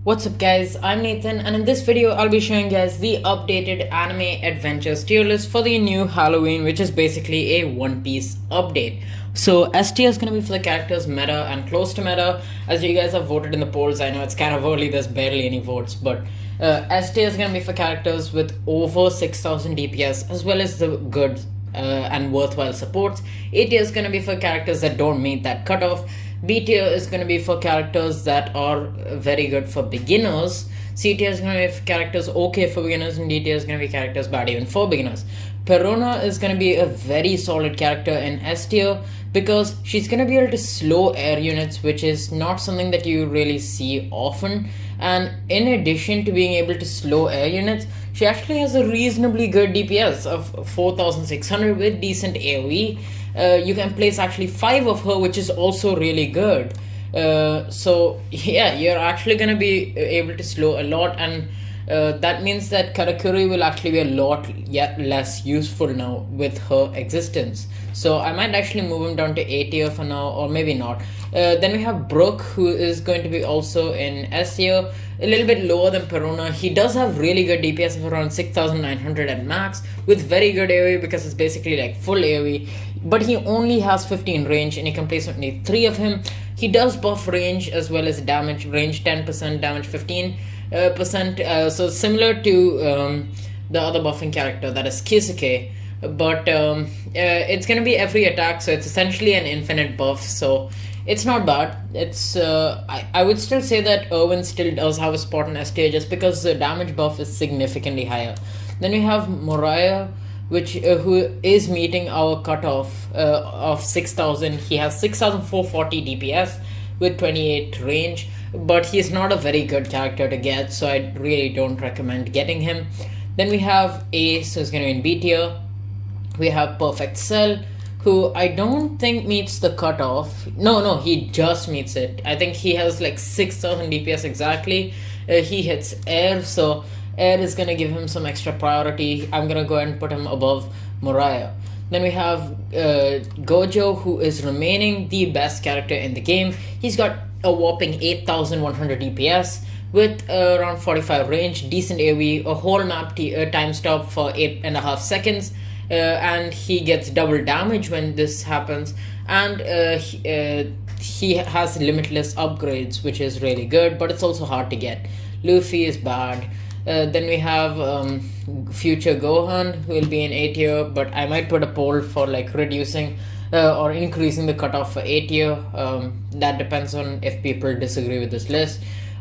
What's up guys, I'm Nathan and in this video I'll be showing you guys the updated anime adventures tier list for the new Halloween, which is basically a One Piece update. So S tier is going to be for the characters meta and close to meta. As you guys have voted in the polls, I know it's kind of early, there's barely any votes, but S tier is going to be for characters with over 6000 DPS as well as the good and worthwhile supports. A tier is going to be for characters that don't meet that cutoff. B tier is going to be for characters that are very good for beginners. C tier is going to be for characters okay for beginners, and D tier is going to be characters bad even for beginners. PERONA is going to be a very solid character in S tier because she's going to be able to slow air units, which is not something that you really see often. And in addition to being able to slow air units, she actually has a reasonably good DPS of 4600 with decent AoE. You can place actually 5 of her, which is also really good. So yeah, you're actually gonna be able to slow a lot, and that means that Karakuri will actually be a lot yet less useful now with her existence. So I might actually move him down to A tier for now, or maybe not. Then we have Brook, who is going to be also in S tier, a little bit lower than PERONA. He does have really good DPS of around 6900 at max, with very good AoE because it's basically like full AoE, but he only has 15 range and you can place only 3 of him. He does buff range as well as damage, range 10%, damage 15%, so similar to the other buffing character, that is Kisuke, but it's gonna be every attack, so it's essentially an infinite buff, so it's not bad. It's I would still say that Irwin still does have a spot in S tier just because the damage buff is significantly higher. Then we have MORIAH, which who is meeting our cutoff of 6000. He has 6440 DPS with 28 range, but he's not a very good character to get, so I really don't recommend getting him. Then we have Ace, who's going to be in B tier. We have Perfect Cell, who I don't think meets the cutoff. No, he just meets it. I think he has like 6000 DPS exactly. He hits air, so air is gonna give him some extra priority. I'm gonna go ahead and put him above MORIAH. Then we have Gojo, who is remaining the best character in the game. He's got a whopping 8100 DPS with around 45 range, decent AoE, a whole map time stop for 8.5 seconds, and he gets double damage when this happens, and he has limitless upgrades, which is really good, but it's also hard to get. Luffy is bad. Then we have future Gohan, who will be in A tier, but I might put a poll for like reducing or increasing the cutoff for A tier. That depends on if people disagree with this list.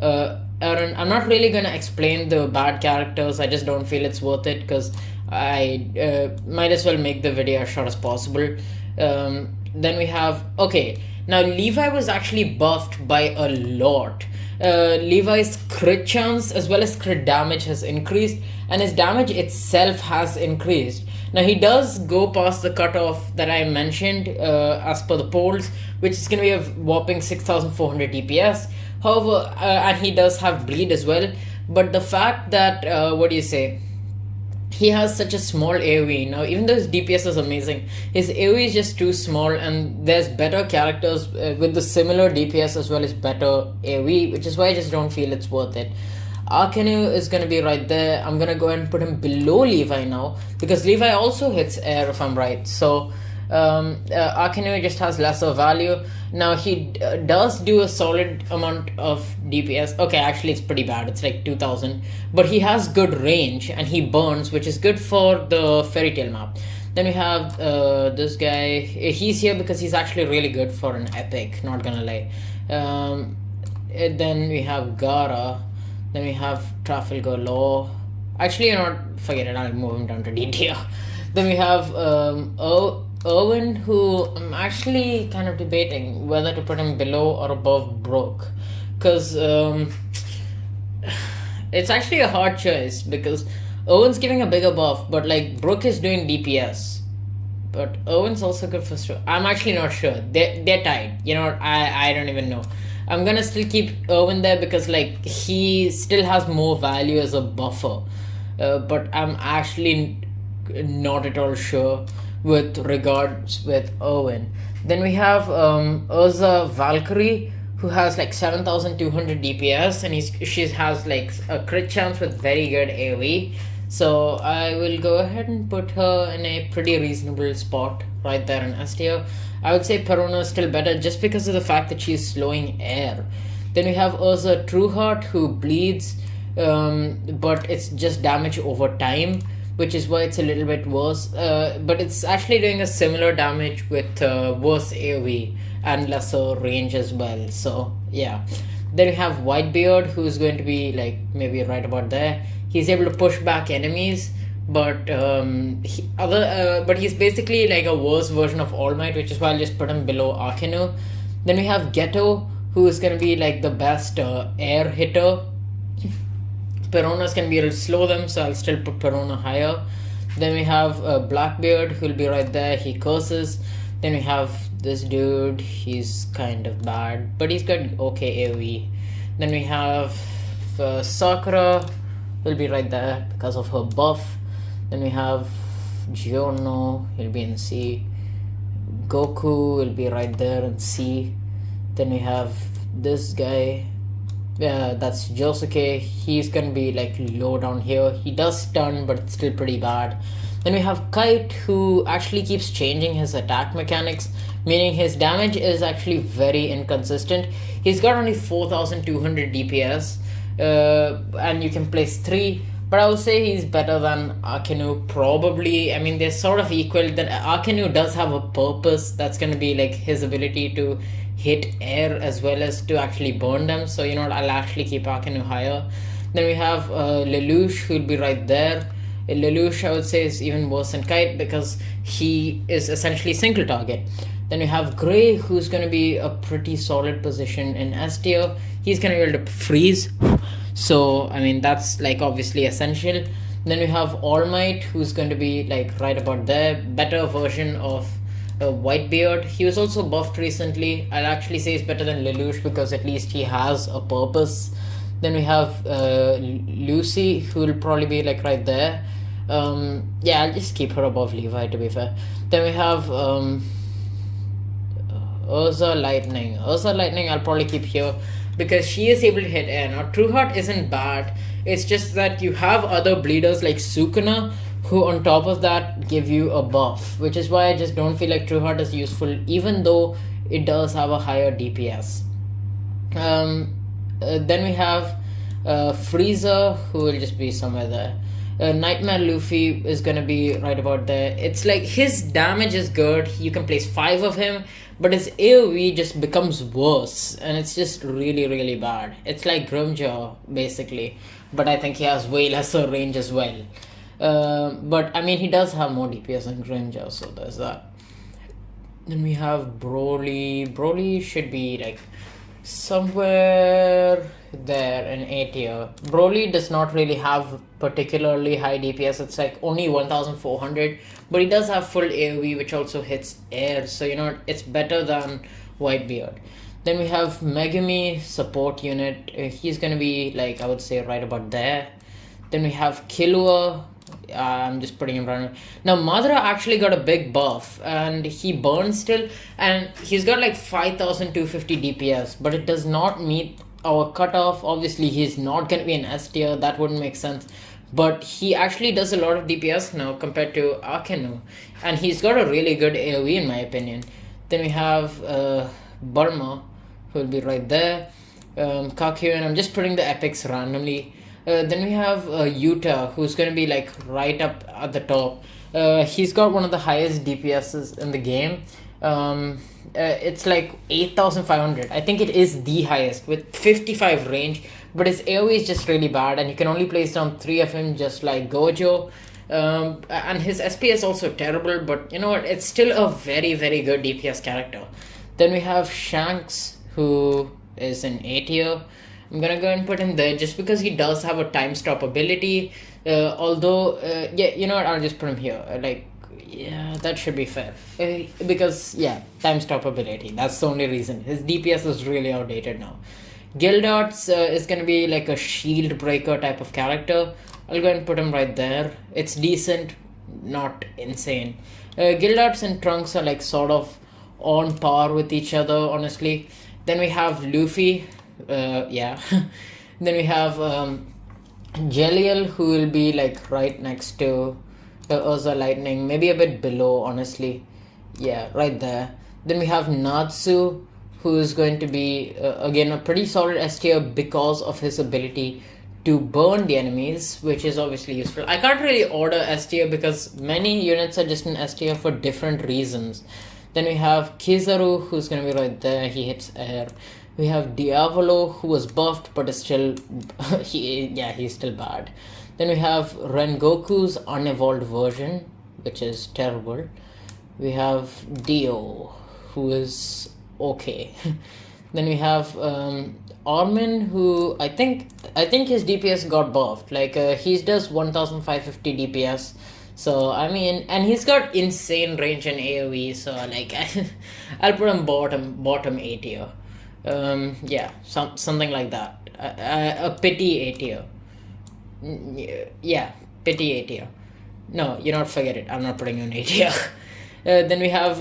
Aaron, I'm not really gonna explain the bad characters. I just don't feel it's worth it because I might as well make the video as short as possible. Then we have, okay, now Levi was actually buffed by a lot. Levi's crit chance as well as crit damage has increased, and his damage itself has increased. Now he does go past the cutoff that I mentioned as per the polls, which is going to be a whopping 6400 DPS. However, and he does have bleed as well, but the fact that he has such a small AoE. Now, even though his DPS is amazing, his AoE is just too small, and there's better characters with the similar DPS as well as better AoE, which is why I just don't feel it's worth it. Arkanu is going to be right there. I'm going to go ahead and put him below Levi now, because Levi also hits air, if I'm right. So Arkanu just has lesser value. Now he does do a solid amount of DPS. Okay, actually it's pretty bad, it's like 2000, but he has good range and he burns, which is good for the fairy tale map. Then we have this guy. He's here because he's actually really good for an epic, not gonna lie. Then we have Gara. Then we have Trafalgar Law. Actually, you know what, forget it, I'll move him down to D tier. Then we have Irwin, who I'm actually kind of debating whether to put him below or above Brook, because it's actually a hard choice, because Irwin's giving a bigger buff, but like Brook is doing DPS, but Irwin's also good for sure. I'm actually not sure. They're tied. You know what? I don't even know. I'm gonna still keep Irwin there because like he still has more value as a buffer, but I'm actually not at all sure with regards with Irwin. Then we have Urza Valkyrie, who has like 7200 DPS, and she has like a crit chance with very good AoE. So I will go ahead and put her in a pretty reasonable spot right there in S tier. I would say PERONA is still better just because of the fact that she's slowing air. Then we have Urza Trueheart, who bleeds, but it's just damage over time, which is why it's a little bit worse. But it's actually doing a similar damage with worse AoE and lesser range as well. So yeah. Then we have Whitebeard, who's going to be like maybe right about there. He's able to push back enemies, but but he's basically like a worse version of All Might, which is why I'll just put him below Arkenu. Then we have GECKO, who is going to be like the best air hitter. PERONA's can be a little slow them, so I'll still put PERONA higher. Then we have Blackbeard, who'll be right there. He curses. Then we have this dude. He's kind of bad, but he's got okay AoE. Then we have Sakura, will be right there because of her buff. Then we have Giorno, he'll be in C. Goku will be right there in C. Then we have this guy, that's Josuke. He's gonna be like low down here. He does stun, but it's still pretty bad. Then we have Kite, who actually keeps changing his attack mechanics, meaning his damage is actually very inconsistent. He's got only 4200 DPS, and you can place 3, but I would say he's better than Arkenu, probably. I mean, they're sort of equal. Then Arkenu does have a purpose, that's going to be like his ability to hit air as well as to actually burn them. So you know what, I'll actually keep Arkenu higher. Then we have Lelouch, who'll be right there. Lelouch, I would say, is even worse than Kite because he is essentially single target. Then we have Grey, who's going to be a pretty solid position in S tier. He's going to be able to freeze, so I mean that's like obviously essential. Then we have All Might, who's going to be like right about there, better version of Whitebeard. He was also buffed recently. I'll actually say he's better than Lelouch because at least he has a purpose. Then we have Lucy, who will probably be like right there. Yeah, I'll just keep her above Levi, to be fair. Then we have Urza Lightning. Urza Lightning I'll probably keep here because she is able to hit air. Now Trueheart isn't bad, it's just that you have other bleeders like Sukuna, who on top of that give you a buff, which is why I just don't feel like Trueheart is useful, even though it does have a higher DPS. Then we have Frieza, who will just be somewhere there. Nightmare Luffy is gonna be right about there. It's like his damage is good, you can place 5 of him, but his AoE just becomes worse, and it's just really, really bad. It's like Grimjaw, basically, but I think he has way lesser range as well. But I mean, he does have more DPS than Grimjaw, so there's that. Then we have Broly. Broly should be like somewhere there in A tier. Broly does not really have particularly high DPS. It's like only 1400, but he does have full AoE, which also hits air, so you know it's better than Whitebeard. Then we have Megumi, support unit. He's gonna be like, I would say, right about there. Then we have Killua. I'm just putting him right now. Madara actually got a big buff and he burns still, and he's got like 5250 DPS, but it does not meet our cutoff. Obviously he's not going to be an S tier, that wouldn't make sense, but he actually does a lot of DPS now compared to Arkenu, and he's got a really good AoE in my opinion. Then we have Bulma, who will be right there. Kakyo, and I'm just putting the epics randomly. Then we have Yuta, who's going to be like right up at the top. He's got one of the highest DPSs in the game. It's like 8500. I think it is the highest with 55 range, but his AoE is just really bad, and you can only place down 3 of him just like Gojo. And his SP is also terrible, but you know what, it's still a very, very good DPS character. Then we have Shanks, who is an A tier. I'm gonna go and put him there just because he does have a time stop ability. Although, yeah, you know what, I'll just put him here. Like, yeah, that should be fair. Because, yeah, time stop ability. That's the only reason. His DPS is really outdated now. Gildarts is gonna be like a shield breaker type of character. I'll go and put him right there. It's decent, not insane. Gildarts and Trunks are like sort of on par with each other, honestly. Then we have Luffy. Yeah. Then we have Jeliel, who will be like right next to Urza Lightning, maybe a bit below, honestly. Yeah, right there. Then we have Natsu, who is going to be again a pretty solid S tier because of his ability to burn the enemies, which is obviously useful. I can't really order S tier because many units are just in S tier for different reasons. Then we have Kizaru, who's going to be right there. He hits air. We have Diavolo, who was buffed but is still he's still bad. Then we have Rengoku's unevolved version, which is terrible. We have Dio, who is okay. Then we have Armin, who I think his DPS got buffed. Like he does 1550 DPS. So I mean, and he's got insane range in AoE. So like, I'll put him bottom A tier. Yeah, something like that. A pity A tier. Yeah, pity A tier. No, you not forget it. I'm not putting you in A tier. Then we have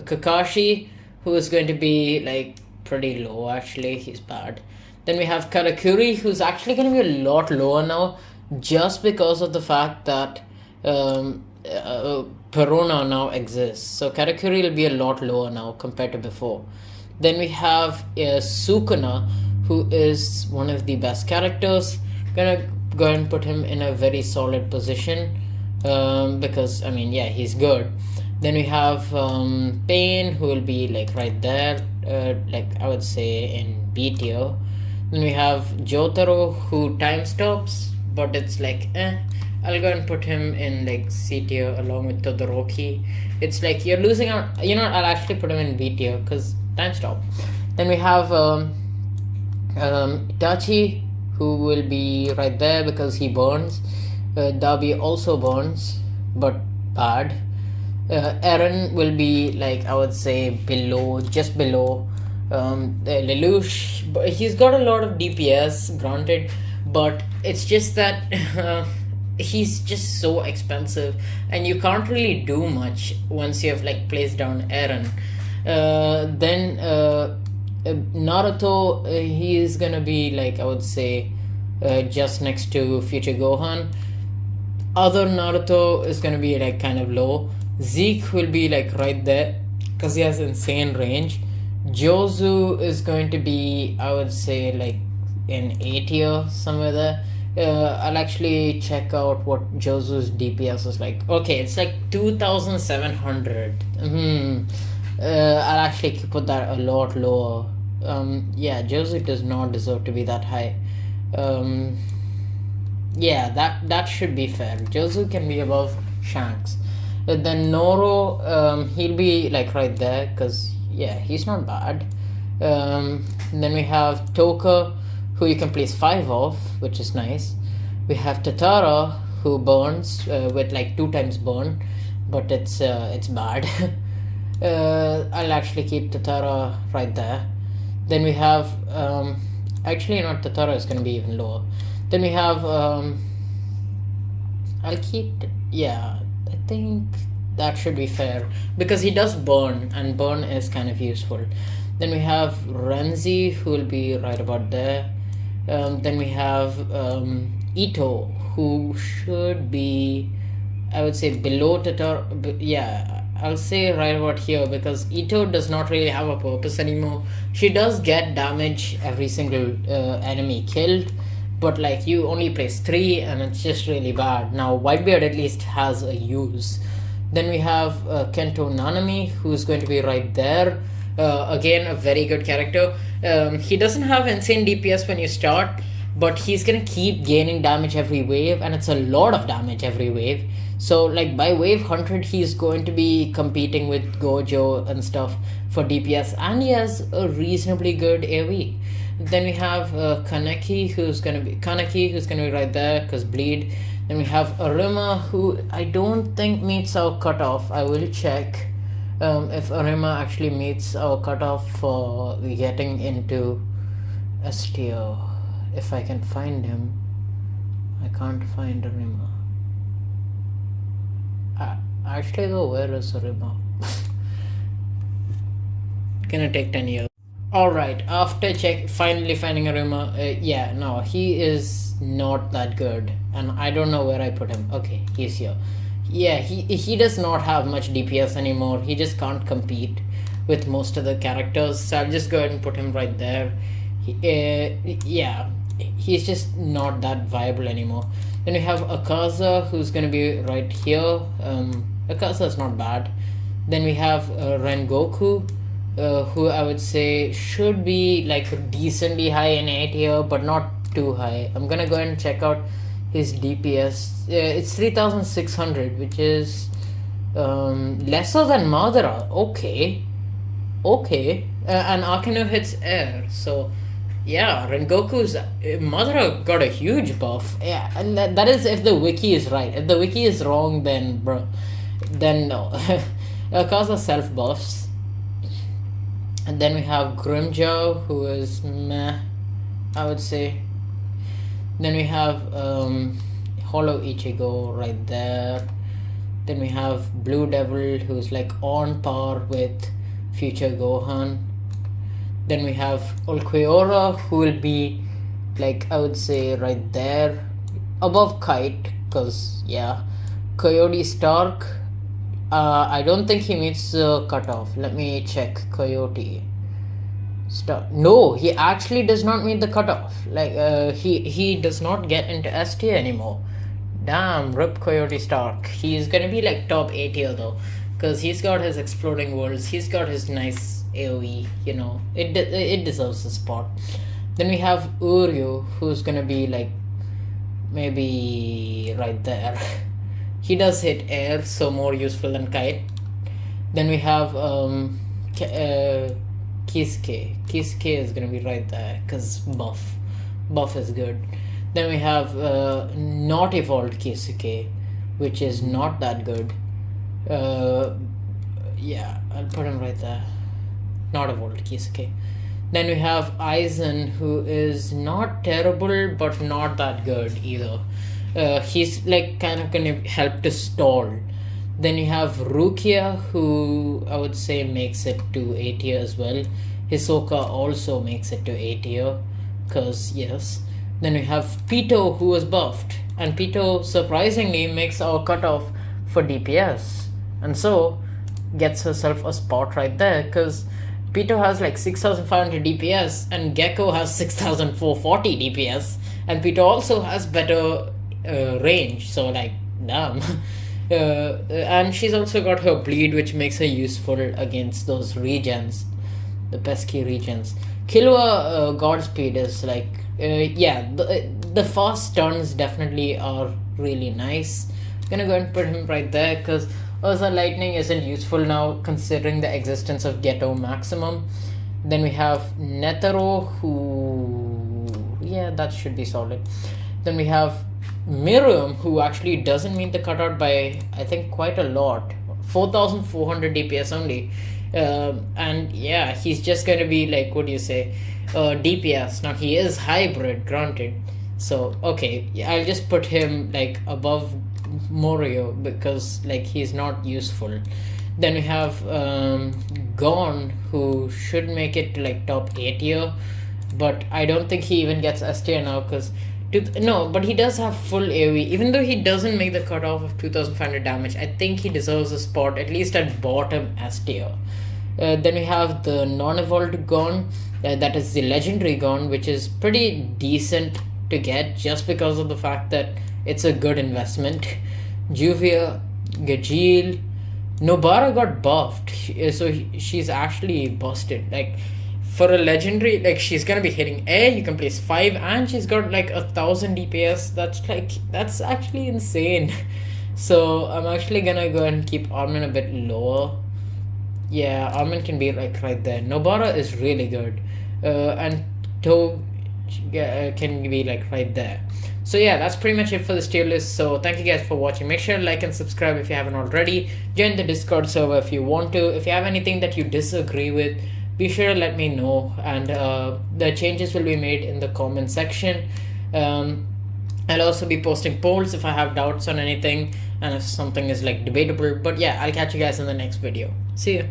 Kakashi, who is going to be like pretty low. Actually, he's bad. Then we have Karakuri, who's actually going to be a lot lower now, just because of the fact that PERONA now exists. So Karakuri will be a lot lower now compared to before. Then we have Sukuna, who is one of the best characters. Gonna go and put him in a very solid position because I mean, yeah, he's good. Then we have Pain, who will be like right there, like I would say in B tier. Then we have Jotaro, who time stops, but it's like I'll go and put him in like C tier along with Todoroki. It's like you're losing out. You know, I'll actually put him in B tier because time stop. Then we have Itachi, who will be right there because he burns. Dabi also burns, but bad. Eren will be like I would say below, just below. Lelouch, but he's got a lot of DPS, granted, but it's just that he's just so expensive, and you can't really do much once you have like placed down Eren. Then Naruto, he is gonna be like I would say just next to Future Gohan. Other Naruto is gonna be like kind of low. Zeke will be like right there because he has insane range. Jozu is going to be I would say like in A tier somewhere there. I'll actually check out what Jozu's DPS is like. Okay, it's like 2700. I'll actually put that a lot lower. Yeah, Jozu does not deserve to be that high. Yeah, that should be fair. Jozu can be above Shanks. Then Noro, he'll be like right there because yeah, he's not bad. Then we have Toka, who you can place 5 of, which is nice. We have Tatara, who burns with like 2 times burn, but it's bad. I'll actually keep Tatara right there. Then we have actually not Tatara is going to be even lower. Then we have I'll keep yeah, I think that should be fair because he does burn and burn is kind of useful. Then we have Renzi, who will be right about there. Then we have Ito, who should be I would say below Tatara. Yeah, I'll say right about here because Ito does not really have a purpose anymore. She does get damage every single enemy killed, but like you only place 3 and it's just really bad. Now Whitebeard at least has a use. Then we have Kento Nanami, who's going to be right there. Again, a very good character. He doesn't have insane DPS when you start, but he's gonna keep gaining damage every wave, and it's a lot of damage every wave. So like by wave 100, he's going to be competing with Gojo and stuff for DPS, and he has a reasonably good AoE. Then we have Kaneki, who's gonna be right there because bleed. Then we have Arima, who I don't think meets our cutoff. I will check if Arima actually meets our cutoff for getting into S tier. If I can find him. I can't find Arima. Actually though, where is Arima? Gonna take 10 years. Alright, after finally finding a rumor, yeah, no, he is not that good. And I don't know where I put him. Okay, he's here. Yeah, he does not have much DPS anymore. He just can't compete with most of the characters. So I'll just go ahead and put him right there. Yeah, he's just not that viable anymore. Then we have Akaza, who's gonna be right here. Akaza is not bad. Then we have Rengoku, who I would say should be like decently high in 8 here, but not too high. I'm gonna go ahead and check out his DPS. It's 3600, which is lesser than Madara. Okay. And Akino hits air, so yeah, Rengoku's Madara got a huge buff. Yeah, and that is if the wiki is right. If the wiki is wrong, then no. Akaza self buffs. And then we have Grimjow, who is meh, I would say. Then we have Hollow Ichigo right there. Then we have Blue Devil, who's like on par with future Gohan. Then we have Ulquiorra, who will be like, I would say right there above Kite, because yeah. Coyote Stark, I don't think he meets the cutoff. Let me check. Coyote Stark. No, he actually does not meet the cutoff. Like he does not get into S tier anymore. Damn, rip Coyote Stark. He's gonna be like top 8 here though, because he's got his exploding worlds. He's got his nice AoE. You know, it deserves a spot. Then we have Uryu, who's gonna be like maybe right there. He does hit air, so more useful than Kite. Then we have Kisuke. Kisuke is gonna be right there because buff is good. Then we have not evolved Kisuke, which is not that good. Yeah, I'll put him right there. Not evolved Kisuke. Then we have Aizen, who is not terrible but not that good either. He's like kind of gonna help to stall. Then you have Rukia, who I would say makes it to 8 tier as well. Hisoka also makes it to 8 tier, cause yes. Then we have Pito, who was buffed, and Pito surprisingly makes our cutoff for DPS, and so gets herself a spot right there, cause Pito has like 6500 DPS and GECKO has 6440 DPS, and Pito also has better range, so like damn. And she's also got her bleed, which makes her useful against those regens, the pesky regens. Killua Godspeed is like yeah, the fast turns definitely are really nice. Gonna go and put him right there because Ursa Lightning isn't useful now considering the existence of Ghetto Maximum. Then we have Netero, who yeah, that should be solid. Then we have Miriam, who actually doesn't meet the cutout by I think quite a lot, 4400 DPS only. And yeah, he's just going to be like, what do you say, DPS. Now he is hybrid, granted, so okay, yeah, I'll just put him like above Moriah because like he's not useful. Then we have Gon, who should make it to like top 8 tier, but I don't think he even gets S tier now because no, but he does have full AoE. Even though he doesn't make the cutoff of 2500 damage, I think he deserves a spot at least at bottom S tier. Then we have the non-evolved Gon, that is the legendary Gon, which is pretty decent to get just because of the fact that it's a good investment. Juvia, Gajeel, Nobara got buffed, so she's actually busted. Like for a legendary, like she's gonna be hitting air, you can place 5, and she's got like 1000 DPS. That's actually insane. So I'm actually gonna go and keep Armin a bit lower. Yeah, Armin can be like right there. Nobara is really good, and To can be like right there. So yeah, that's pretty much it for this tier list. So thank you guys for watching. Make sure to like and subscribe if you haven't already. Join the Discord server if you want to. If you have anything that you disagree with, be sure to let me know, and the changes will be made in the comment section. I'll also be posting polls if I have doubts on anything and if something is like debatable. But yeah, I'll catch you guys in the next video. See you.